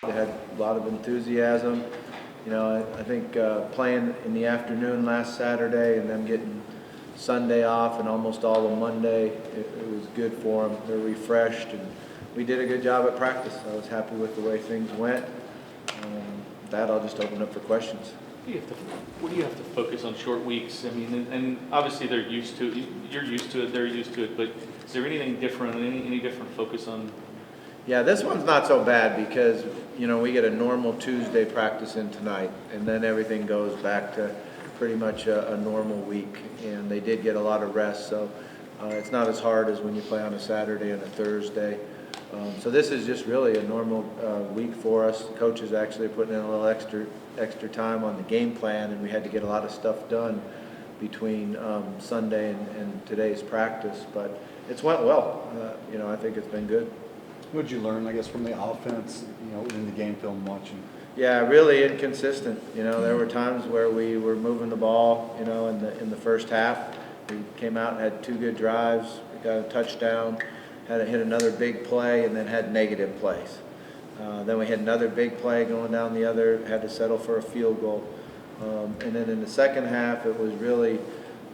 They had a lot of enthusiasm. You know, I think playing in the afternoon last Saturday and them getting Sunday off and almost all of Monday, it was good for them. They're refreshed, and we did a good job at practice. I was happy with the way things went. That I'll just open up for questions. What do you have to focus on short weeks? I mean, and obviously they're used to it. You're used to it. They're used to it. But is there anything different? Any different focus on? Yeah, this one's not so bad because, you know, we get a normal Tuesday practice in tonight, and then everything goes back to pretty much a normal week. And they did get a lot of rest, so it's not as hard as when you play on a Saturday and a Thursday. So this is just really a normal week for us. The coaches actually are putting in a little extra time on the game plan, and we had to get a lot of stuff done between Sunday and today's practice. But it's went well. You know, I think it's been good. What did you learn, I guess, from the offense, you know, in the game film watching? Yeah, really inconsistent. You know, there were times where we were moving the ball, you know, in the first half. We came out and had 2 good drives. We got a touchdown, had to hit another big play, and then had negative plays. Then we had another big play going down the other, had to settle for a field goal. And then in the second half, it was really,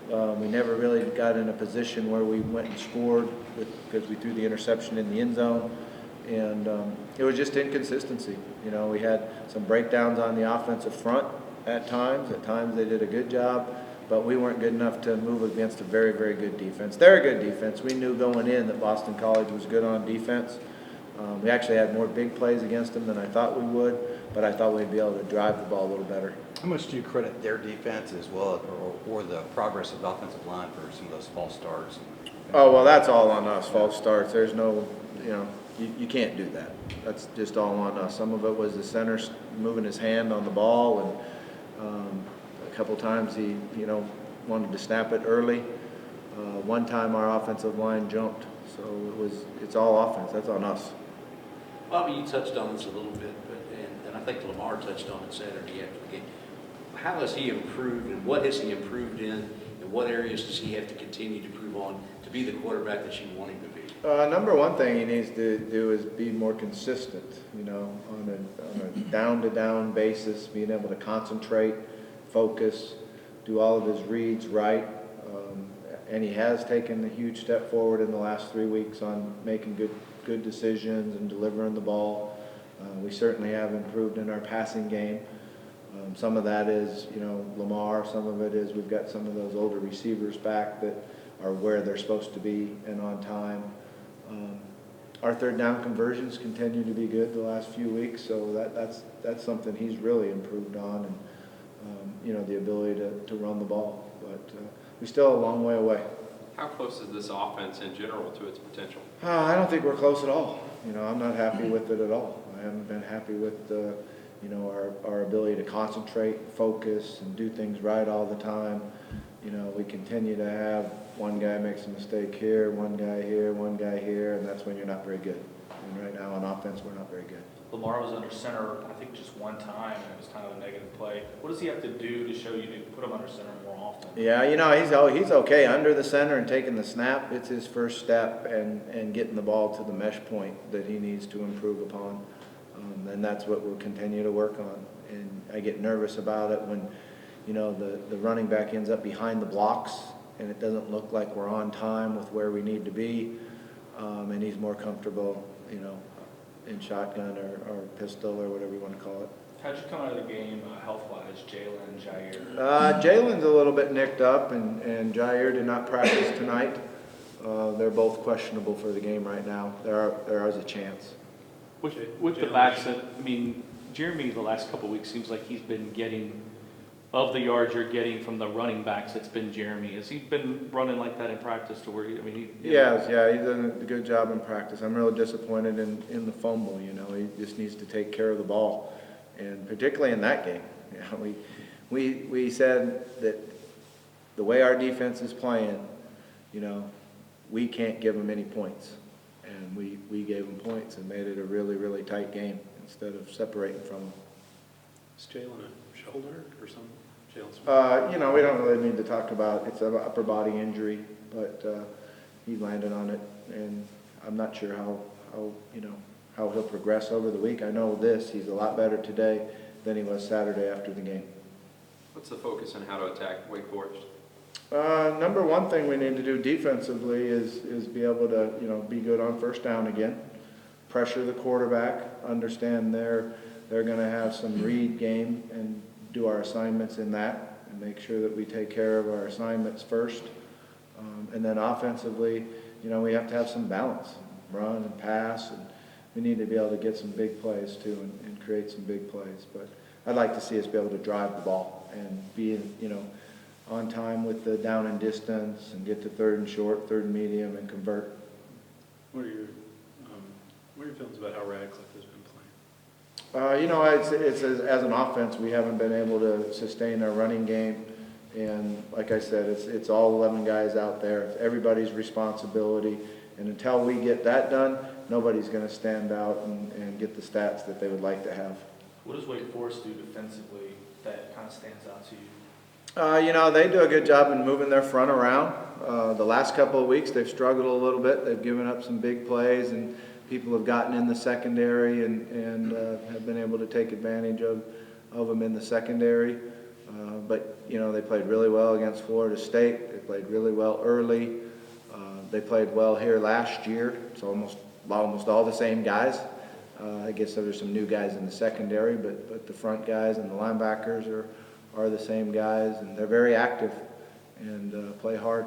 we never really got in a position where we went and scored because we threw the interception in the end zone. And it was just inconsistency. You know, we had some breakdowns on the offensive front at times. At times they did a good job, but we weren't good enough to move against a very, very good defense. They're a good defense. We knew going in that Boston College was good on defense. We actually had more big plays against them than I thought we would, but I thought we'd be able to drive the ball a little better. How much do you credit their defense as well, or the progress of the offensive line for some of those false starts? Oh, well, that's all on us, false starts. There's no, you know, you can't do that. That's just all on us. Some of it was the center moving his hand on the ball, and a couple times he, you know, wanted to snap it early. One time our offensive line jumped, so it's all offense. That's on us. Bobby, you touched on this a little bit, and I think Lamar touched on it Saturday after the game. How has he improved, and what has he improved in, and what areas does he have to continue to improve on to be the quarterback that you want him to be? Number one thing he needs to do is be more consistent, you know, on a down-to-down basis, being able to concentrate, focus, do all of his reads right. And he has taken a huge step forward in the last 3 weeks on making good decisions and delivering the ball. We certainly have improved in our passing game. Some of that is, you know, Lamar. Some of it is we've got some of those older receivers back that are where they're supposed to be and on time. Our third down conversions continue to be good the last few weeks, so that's something he's really improved on, and you know, the ability to run the ball. But we're still a long way away. How close is this offense in general to its potential? I don't think we're close at all. You know, I'm not happy with it at all. I haven't been happy with you know, our ability to concentrate, focus, and do things right all the time. You know, we continue to have one guy makes a mistake here, one guy here, and that's when you're not very good. And right now on offense, we're not very good. Lamar was under center, I think, just one time, and it was kind of a negative play. What does he have to do to show you to put him under center more often? Yeah, you know, he's okay under the center and taking the snap. It's his first step, and getting the ball to the mesh point that he needs to improve upon. And that's what we'll continue to work on. And I get nervous about it when, you know, the running back ends up behind the blocks and it doesn't look like we're on time with where we need to be. And he's more comfortable, you know, in shotgun or pistol or whatever you want to call it. How'd you come out of the game health-wise, Jalen, Jair? Jalen's a little bit nicked up, and Jair did not practice tonight. They're both questionable for the game right now. There is a chance. With the backs, I mean, Jeremy the last couple of weeks seems like he's been getting, of the yards you're getting from the running backs, it's been Jeremy. Has he been running like that in practice to where, Yeah, he's done a good job in practice. I'm really disappointed in the fumble, you know. He just needs to take care of the ball, and particularly in that game. You know, we said that the way our defense is playing, you know, we can't give them any points. And we gave them points and made it a really, really tight game instead of separating from them. Is Jalen a shoulder or something? Jalen's you know, we don't really need to talk about it's an upper body injury, but he landed on it, and I'm not sure how you know how he'll progress over the week. I know this, he's a lot better today than he was Saturday after the game. What's the focus on how to attack Wake Forest? Number one thing we need to do defensively is be able to, be good on first down again, pressure the quarterback, understand they're going to have some read game and do our assignments in that, and make sure that we take care of our assignments first. And then offensively, we have to have some balance, run and pass, and we need to be able to get some big plays too and create some big plays. But I'd like to see us be able to drive the ball and be, on time with the down and distance and get to third and short, third and medium, and convert. What are your feelings about how Radcliffe has been playing? It's as an offense, we haven't been able to sustain our running game. And like I said, it's all 11 guys out there. It's everybody's responsibility. And until we get that done, nobody's going to stand out and get the stats that they would like to have. What does Wake Forest do defensively that kind of stands out to you? They do a good job in moving their front around. The last couple of weeks, they've struggled a little bit. They've given up some big plays, and people have gotten in the secondary and have been able to take advantage of them in the secondary. But they played really well against Florida State. They played really well early. They played well here last year. It's almost all the same guys. I guess there's some new guys in the secondary, but the front guys and the linebackers are the same guys, and they're very active and play hard.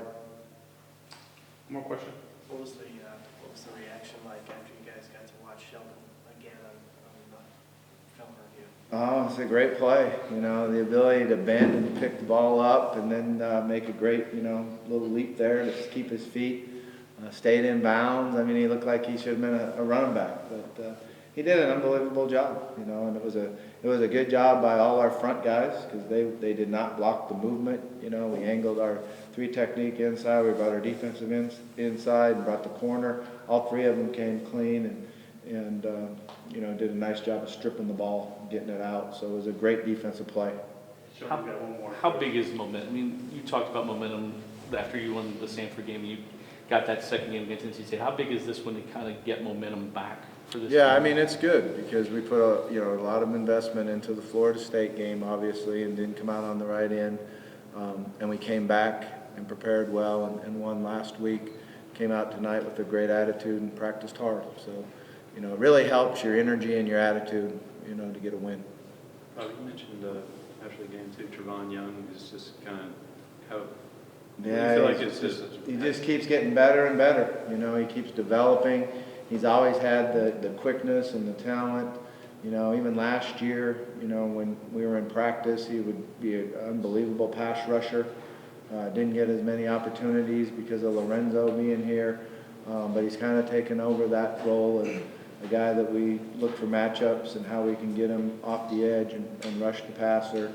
More question? What was the reaction like after you guys got to watch Sheldon again on film review? Oh, it's a great play. The ability to bend and pick the ball up and then make a great, little leap there to keep his feet. Stayed in bounds. I mean, he looked like he should have been a running back, but he did an unbelievable job, and it was a good job by all our front guys because they did not block the movement. We angled our 3 technique inside. We brought our defensive inside and brought the corner. All 3 of them came clean and did a nice job of stripping the ball, getting it out. So it was a great defensive play. How big is momentum? I mean, you talked about momentum after you won the Sanford game. You got that second game against NC State. How big is this when you kind of get momentum back for this Yeah, team? I mean, it's good because we put a lot of investment into the Florida State game, obviously, and didn't come out on the right end. And we came back and prepared well and won last week. Came out tonight with a great attitude and practiced hard. So, it really helps your energy and your attitude, to get a win. You mentioned after the game too, Trevon Young is just kind of how. Yeah, I feel like it's just he just keeps getting better and better. He keeps developing. He's always had the quickness and the talent. Even last year, when we were in practice, he would be an unbelievable pass rusher. Didn't get as many opportunities because of Lorenzo being here, but he's kind of taken over that role as a guy that we look for matchups and how we can get him off the edge and rush the passer.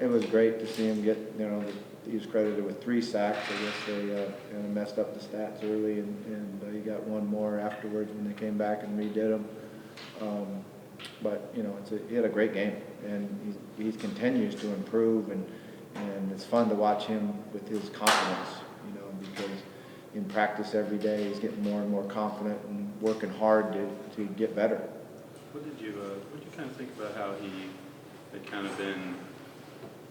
It was great to see him get, he was credited with 3 sacks. I guess they kind of messed up the stats early, and he got 1 more afterwards when they came back and redid them. But he had a great game, and he continues to improve, and it's fun to watch him with his confidence. Because in practice every day he's getting more and more confident and working hard to get better. What did you kind of think about how he had kind of been,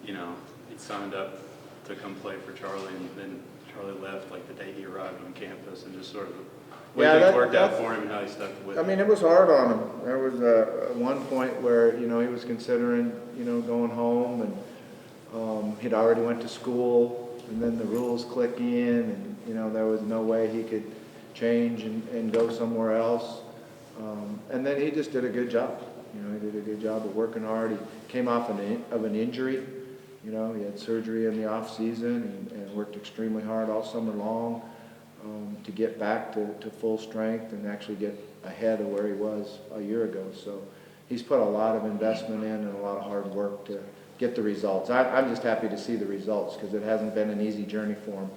he signed up to come play for Charlie, and then Charlie left like the day he arrived on campus, and just sort of what things worked out for him and how he stuck with it? I mean, it was hard on him. There was one point where he was considering going home, and he'd already went to school, and then the rules click in, and there was no way he could change and go somewhere else. And then he just did a good job. He did a good job of working hard. He came off of an injury. He had surgery in the off season and worked extremely hard all summer long to get back to full strength and actually get ahead of where he was a year ago. So he's put a lot of investment in and a lot of hard work to get the results. I'm just happy to see the results because it hasn't been an easy journey for him.